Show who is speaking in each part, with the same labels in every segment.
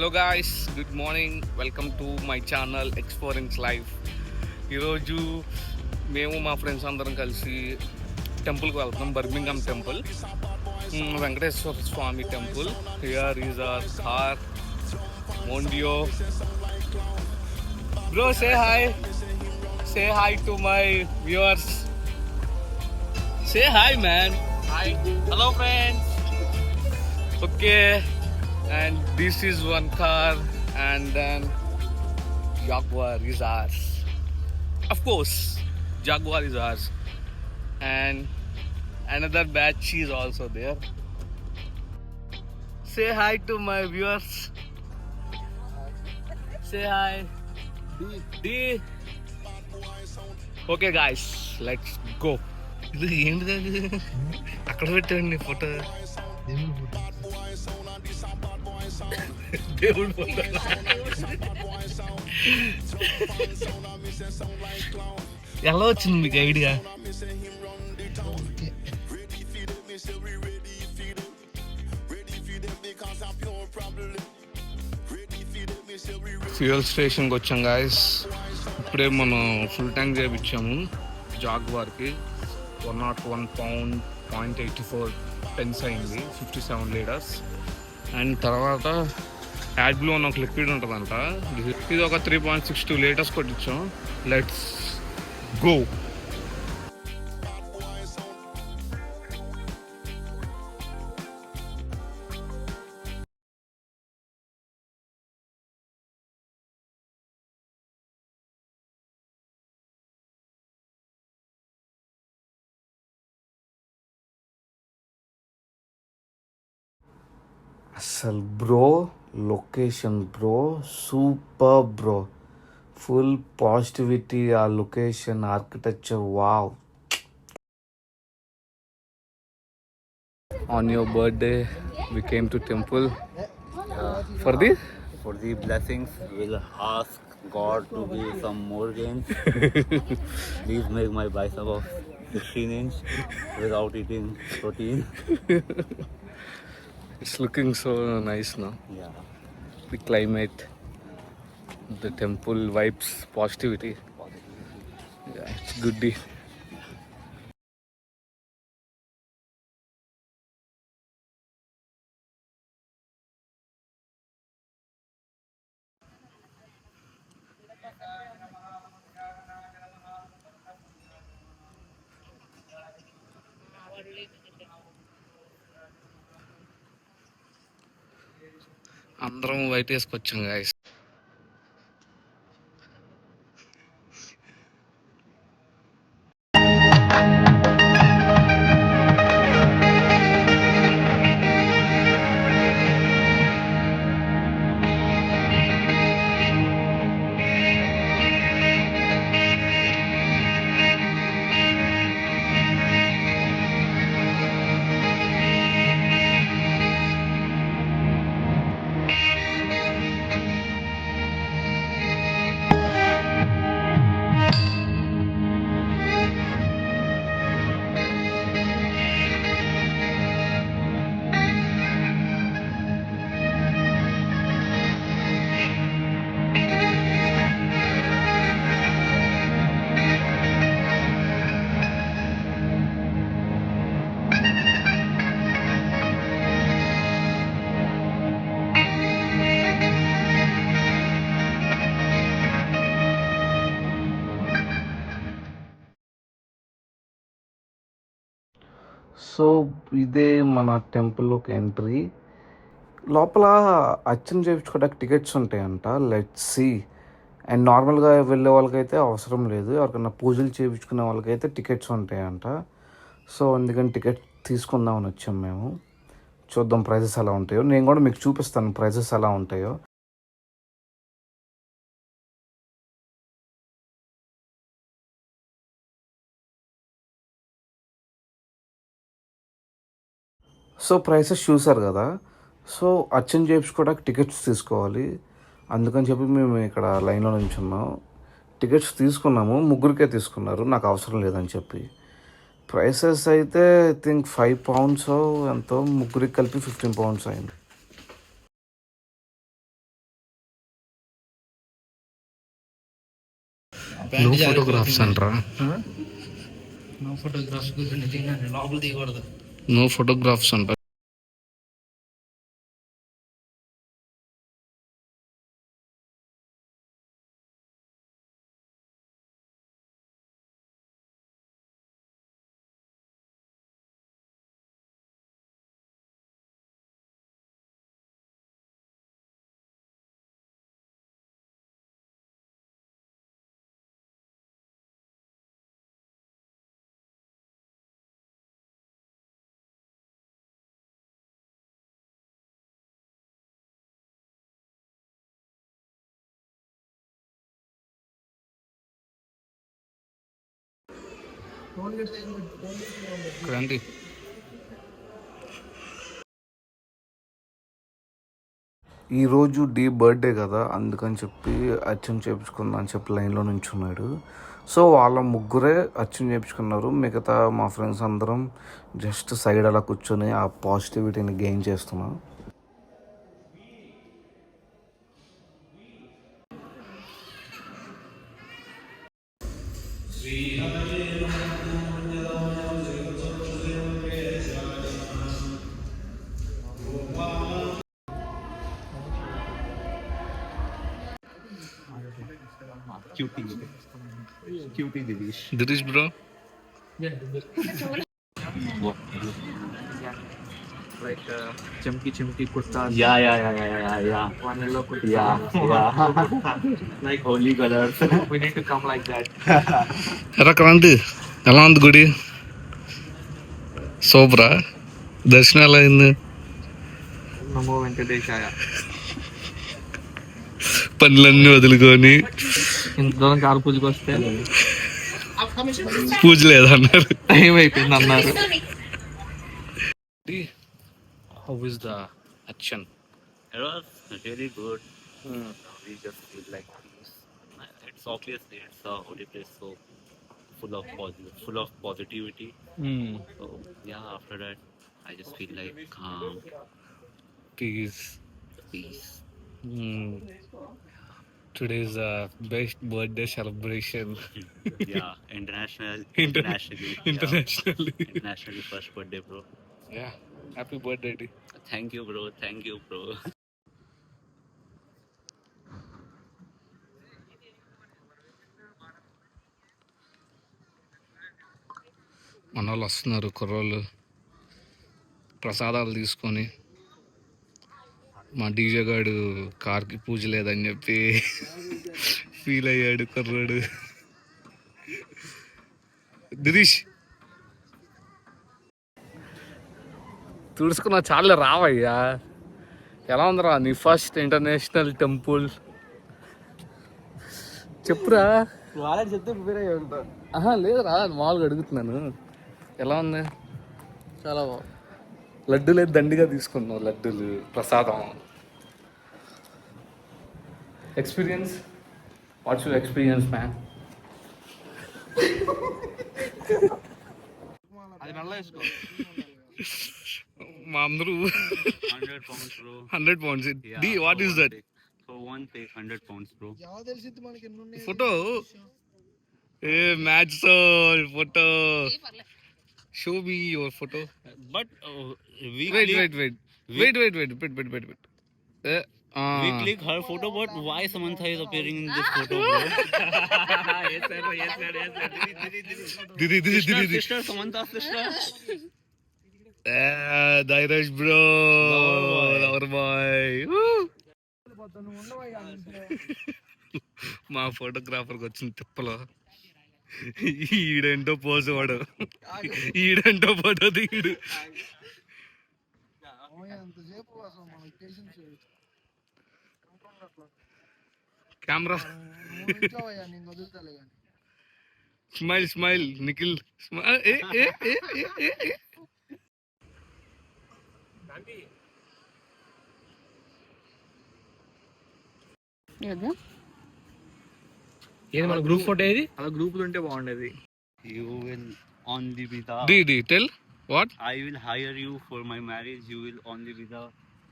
Speaker 1: Hello guys, good morning. Welcome to my channel explorings life. ఈరోజు మేము మా friends అందరం కలిసి టెంపుల్కి వెళ్తాం. Birmingham temple, Venkateswara Swamy temple. Here is our car Mondeo. Bro, say hi to my viewers. Say hi man.
Speaker 2: Hi. Hello friends.
Speaker 1: Okay, and this is one car, and then Jaguar is ours. Of course, Jaguar is ours, and another batch is also there. Say hi to my viewers. Say hi. D. Okay guys, let's go. ఇది ఏంటిది? అక్కడ పెట్టండి photo. దేవుడు photo. ఎలా వచ్చింది మీకు idea? Fuel స్టేషన్కి వచ్చాం గాయస్. ఇప్పుడే మనం ఫుల్ ట్యాంక్ చేయించాము జాగ్వార్కి. 101 pound 0.84 pence అయింది, 57 లీటర్స్. అండ్ తర్వాత యాడ్ బ్లూ అని ఒక లిక్విడ్ ఉంటుందంట. ఇది ఒక 3.62 లీటర్స్ కొట్టించాం. Let's go. అసలు bro, location bro super bro. Full positivity ఆ location, architecture, wow. On your birthday we came to temple for
Speaker 2: the blessings. We'll ask God to give some more gains. Please make my bicep of 16 inch without eating protein.
Speaker 1: It's looking so nice now.
Speaker 2: Yeah.
Speaker 1: The climate, the temple vibes, positivity. Yeah, it's good day. అందరం white వేసుకొచ్చాం guys. So ఇదే మన టెంపుల్లోకి entry. లోపల అర్చన చేయించుకోవడానికి tickets ఉంటాయంట. Let's see. And నార్మల్గా వెళ్ళే వాళ్ళకైతే అవసరం లేదు. ఎవరికైనా పూజలు చేయించుకునే వాళ్ళకైతే టికెట్స్ ఉంటాయంట. సో అందుకని టికెట్ తీసుకుందామని వచ్చాం మేము. చూద్దాం ప్రైజెస్ ఎలా ఉంటాయో. నేను కూడా మీకు చూపిస్తాను ప్రైజెస్ ఎలా ఉంటాయో. సో ప్రైసెస్ చూసారు కదా. సో అర్చన చేయించుకోవడానికి టికెట్స్ తీసుకోవాలి. అందుకని చెప్పి మేము ఇక్కడ లైన్లో నించున్నాం. టికెట్స్ తీసుకున్నాము, ముగ్గురికే తీసుకున్నారు, నాకు అవసరం లేదని చెప్పి. ప్రైసెస్ అయితే ఐ థింక్ 5 pounds ఎంతో, ముగ్గురికి కలిపి 15 pounds అయింది. నో ఫోటోగ్రాఫ్స్ అంటారా?
Speaker 3: నో ఫోటోగ్రాఫ్స్ గురించి నిజంగా లోపల దిగకూడదు.
Speaker 1: నో ఫోటోగ్రాఫ్స్ అంటారు. రండి. ఈరోజు డీ బర్త్డే కదా, అందుకని చెప్పి అర్చన చేయించుకుందాం అని చెప్పి లైన్లో నుంచున్నాడు. సో వాళ్ళ ముగ్గురే అర్చన చేయించుకున్నారు. మిగతా మా ఫ్రెండ్స్ అందరం జస్ట్ సైడ్ అలా కూర్చొని ఆ పాజిటివిటీని గెయిన్ చేస్తున్నాం.
Speaker 2: Cutie Divish.
Speaker 1: Dhirish bro,
Speaker 3: like చమ్కి చమ్కి kurta,
Speaker 2: Yeah.
Speaker 3: one yellow kurta.
Speaker 2: Yeah. Like holy colors.
Speaker 3: We need to come like that.
Speaker 1: రండి. ఎలా ఉంది గుడి? సూపరా? దర్శనం ఎలా అయింది?
Speaker 3: నమో వెంకటేశాయ.
Speaker 1: పనులన్నీ వదులుకొని
Speaker 3: ఇంత దూరం కాలు పూజకి వస్తే
Speaker 1: పూజ లేదన్నారు.
Speaker 3: టైం అయిపోయింది అన్నారు.
Speaker 1: How is the action?
Speaker 2: It was really good. We just feel like peace. It's obviously it's a holy place, so full of positivity. So yeah, after that, I just feel like calm,
Speaker 1: Peace.
Speaker 2: peace.
Speaker 1: Today's best birthday celebration.
Speaker 2: Yeah, internationally. Internationally first birthday, bro.
Speaker 1: Yeah, happy birthday.
Speaker 2: Thank you, bro. Thank you, bro.
Speaker 1: మన వాళ్ళు వస్తున్నారు, కుర్రోళ్ళు ప్రసాదాలు తీసుకొని. మా DJ గాడు కార్కి పూజ లేదని చెప్పి ఫీల్ అయ్యాడు కుర్రోడు. దిరీష్ తుడుచుకున్నా చాలా రావయ్యా. ఎలా ఉందిరా నీ ఫస్ట్ ఇంటర్నేషనల్ టెంపుల్? చెప్పురా.
Speaker 3: వాళ్ళకి చెప్తే ప్రిపేర్ అయ్యి ఉంటా.
Speaker 1: లేదురా, మామూలుగా అడుగుతున్నాను. ఎలా ఉంది?
Speaker 3: చాలా బాగుంది.
Speaker 1: లడ్డూలే దండిగా తీసుకున్నావు, లడ్డూలు ప్రసాదం. Experience, what's your experience man?
Speaker 3: అది మెల్ల వేసుకో.
Speaker 1: మా అందరూ
Speaker 2: 100 pounds, bro.
Speaker 1: 100 pounds. The what is that?
Speaker 2: For one take 100 pounds, bro.
Speaker 1: Photo a match photo show me your photo.
Speaker 2: But we
Speaker 1: wait
Speaker 2: click,
Speaker 1: wait wait wait wait wait wait wait
Speaker 2: we click her photo, but why Samantha is appearing in this photo, bro? Yes, sir.
Speaker 1: దిది దిది దిది దిది.
Speaker 2: Sister, Samantha's sister.
Speaker 1: Dhairash bro, lover boy. మా ఫోటోగ్రాఫర్కి వచ్చిన తిప్పలో ఈడేంటో pose వాడు, ఈడేంటో ఫోటో దిగుడు. Camera smile smile Nikhil smile.
Speaker 3: ఏది మన గ్రూప్ ఫోటో ఏది? అలా గ్రూపులు ఉంటే బాగుండేది.
Speaker 2: You will only be the.
Speaker 1: Did tell what?
Speaker 2: I will hire you for my marriage. You will only be the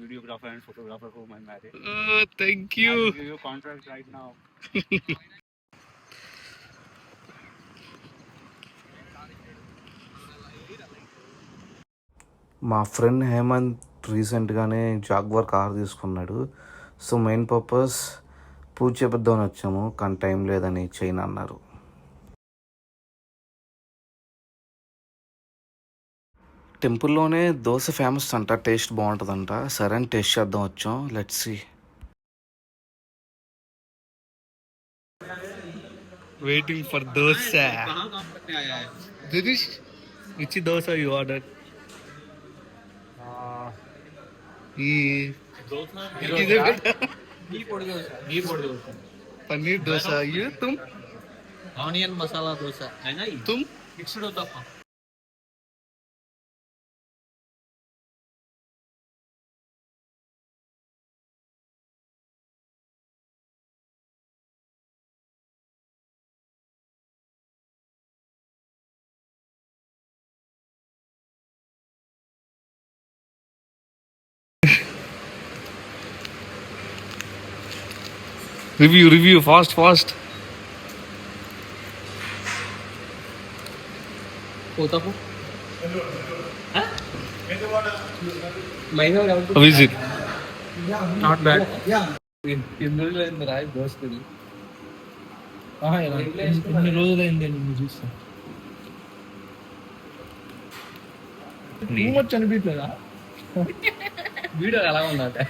Speaker 2: videographer and photographer for my marriage.
Speaker 1: Thank
Speaker 2: I
Speaker 1: you.
Speaker 2: will give you a contract right now.
Speaker 1: మా friend Hemanth రీసెంట్గానే Jaguar car తీసుకున్నాడు. So main purpose puja చేపిద్దామని వచ్చాము, కానీ time లేదని చైన్ అన్నారు. టెంపుల్లోనే దోశ ఫేమస్ అంట, టేస్ట్ బాగుంటుందంట. సరే అని టేస్ట్ చేద్దాం వచ్చాం. Let's see.
Speaker 3: Waiting for dosa. Dinesh, which dosa you ordered? ఈ ఇదే పన్నీర్ దోశ. ये तुम
Speaker 2: ఆనియన్ మసాలా దోశ
Speaker 3: तुम
Speaker 2: mixed uttapam.
Speaker 3: Review fast.
Speaker 2: Uttapam
Speaker 3: visit
Speaker 2: not bad.
Speaker 3: ఎన్ని రోజులైంది రాయి దోశ తిని? ఎన్ని రోజులైంది నేను చూస్తాను. అనిపించలేదా
Speaker 2: వీడియో ఎలా ఉందంటే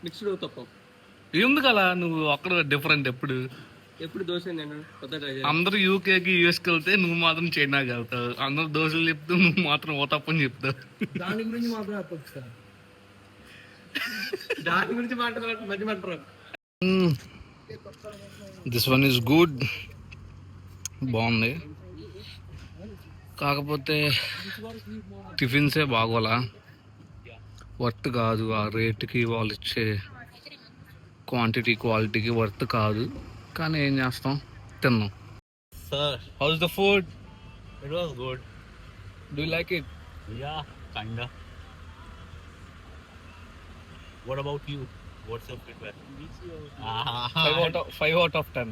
Speaker 2: మిక్స్డ్ ఉత్తప్పం.
Speaker 3: ఎందుకు అలా నువ్వు అక్కడ డిఫరెంట్?
Speaker 2: ఎప్పుడు దోశ నేను కొత్త ట్రై
Speaker 3: అందరూ యూకేకి యూఎస్కి వెళ్తే నువ్వు మాత్రం చైనాకి వెళ్తావు. అందరూ దోశలు చెప్తూ నువ్వు మాత్రం ఓతప్పని చెప్తావు.
Speaker 2: దాని గురించి మాత్రం చెప్పొచ్చు. దాని గురించి మాట్లాడాలి మధ్య మాట్లాడు.
Speaker 3: దిస్ వన్ ఈస్ గుడ్, బాగుంది. కాకపోతే టిఫిన్సే బాగోలా, వర్త్ కాదు. ఆ రేటుకి వాళ్ళు ఇచ్చే క్వాంటిటీ క్వాలిటీకి వర్త్ కాదు. కానీ ఏం చేస్తాం, తిన్నాం.
Speaker 2: Sir,
Speaker 3: house the food?
Speaker 2: it was good.
Speaker 3: Do like it?
Speaker 2: Yeah, kinda. What about you? What's your feedback?
Speaker 3: 5 out of 10.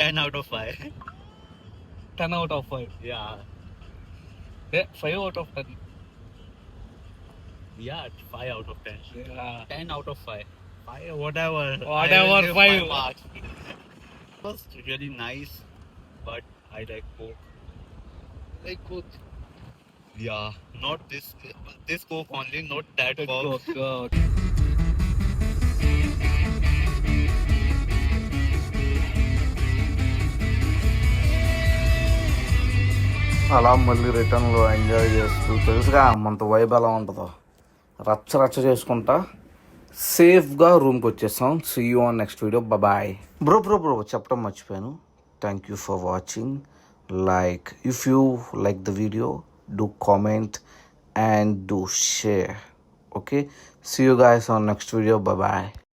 Speaker 2: 10 out of 5.
Speaker 3: 10 out of 5.
Speaker 2: Yeah.
Speaker 3: 5 out of 10.
Speaker 2: Yeah, 5 out of 10.
Speaker 3: Yeah.
Speaker 2: 10 out of 5. 5, whatever.
Speaker 3: Whatever,
Speaker 2: I will give
Speaker 3: 5.
Speaker 2: my marks. It was really nice, but I like Coke.
Speaker 3: Like Coke.
Speaker 2: Yeah, not this Coke only, not that Coke.
Speaker 1: అలా మళ్ళీ రిటర్న్లో enjoy చేస్తూ, తెలుసుగా మనతో vibe ఎలా ఉంటుందో, రచ్చ చేసుకుంటా సేఫ్గా రూమ్కి వచ్చేసాం. See you on next video. Bye. Bro చెప్పడం మర్చిపోయాను. Thank you for watching. Like, if you like the video, do comment and do share. Okay, see you guys on next video. Bye bye.